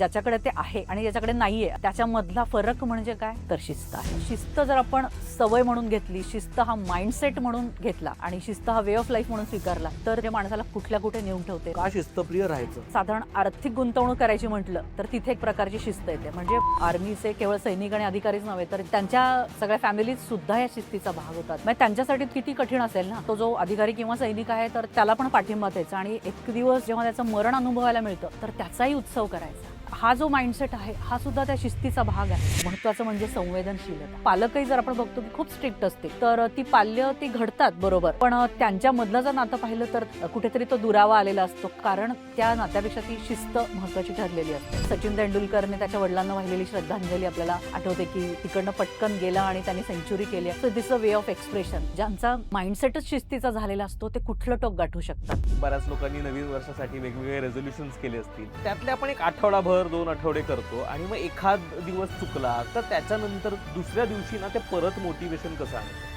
ज्याच्याकडे ते आहे आणि ज्याच्याकडे नाहीये त्याच्यामधला फरक म्हणजे काय तर शिस्त आहे. शिस्त जर आपण सवय म्हणून घेतली, शिस्त हा माइंडसेट म्हणून घेतला आणि शिस्त हा वे ऑफ लाईफ म्हणून स्वीकारला तर ते माणसाला कुठल्या कुठे नेऊन ठेवते. का शिस्तप्रिय राहायचं? साधारण आर्थिक गुंतवणूक करायची म्हटलं तर तिथे एक प्रकारची शिस्त येते. म्हणजे आर्मीचे केवळ सैनिक आणि अधिकारीच नव्हे तर त्यांच्या सगळ्या फॅमिलीज सुद्धा या शिस्तीचा भाग होतात. म्हणजे त्यांच्यासाठी किती कठीण असेल ना, तो जो अधिकारी किंवा सैनिक आहे तर त्याला पण पाठिंबा द्यायचा आणि एक दिवस जेव्हा त्याचं मरण अनुभवायला मिळतं तर त्याचाही उत्सव करायचा. हा जो माइंडसेट आहे हा सुद्धा त्या शिस्तीचा भाग आहे. महत्वाचं म्हणजे संवेदनशीलता. पालकही जर आपण बघतो की खूप स्ट्रिक्ट असते तर ती पाल्य ती घडतात बरोबर, पण त्यांच्यामधलं जर नातं पाहिलं तर कुठेतरी तो दुरावा आलेला असतो. कारण त्या नात्यापेक्षा ती शिस्त महत्वाची ठरलेली असते. सचिन तेंडुलकरने त्याच्या वडिलांना वाहिलेली श्रद्धांजली आपल्याला आठवते की तिकडनं पटकन गेला आणि त्यांनी सेंचुरी केली. So this a way of expression. ज्यांचा माइंडसेटच शिस्तीचा झालेला असतो ते कुठलं टोक गाठू शकतात. बऱ्याच लोकांनी नवीन वर्षासाठी वेगवेगळे रेझोल्युशन्स केले असतील. त्यातले आपण एक आठवडाभर 2 आठवडे करतो आणि मग एखाद दिवस चुकला तर त्याच्यानंतर दुसऱ्या दिवशी ना ते परत मोटिवेशन कसं आहे?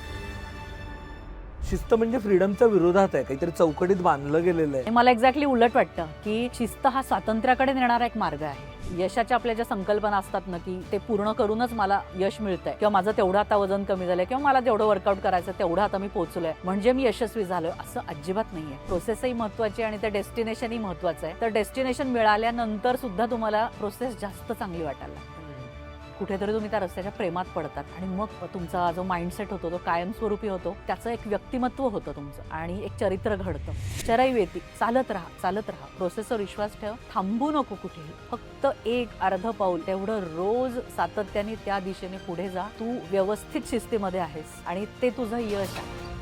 शिस्त म्हणजे फ्रीडमच्या विरोधात आहे, काहीतरी चौकटीत बांधलं गेलेलं आहे. मला एक्झॅक्टली उलट वाटतं की शिस्त हा स्वातंत्र्याकडे नेणारा एक मार्ग आहे. यशाच्या आपल्या ज्या संकल्पना असतात ना की ते पूर्ण करूनच मला यश मिळतंय किंवा माझं तेवढं आता वजन कमी झालंय किंवा मला तेवढं वर्कआउट करायचं तेवढं आता मी पोहोचलोय म्हणजे मी यशस्वी झालोय असं अजिबात नाहीये. प्रोसेसही महत्वाची आणि ते डेस्टिनेशनही महत्वाचं आहे. तर डेस्टिनेशन मिळाल्यानंतर सुद्धा तुम्हाला प्रोसेस जास्त चांगली वाटायला लागते. कुठेतरी तुम्ही त्या रस्त्याच्या प्रेमात पडतात आणि मग तुमचा जो माइंडसेट होतो तो कायमस्वरूपी होतो. त्याचं एक व्यक्तिमत्व होतं तुमचं आणि एक चरित्र घडतं. चरैवेती चालत राहा प्रोसेसवर विश्वास ठेव, थांबू नको कुठेही. फक्त एक अर्ध पाऊल तेवढं रोज सातत्याने त्या दिशेने पुढे जा. तू व्यवस्थित शिस्तीमध्ये आहेस आणि ते तुझं यश आहे.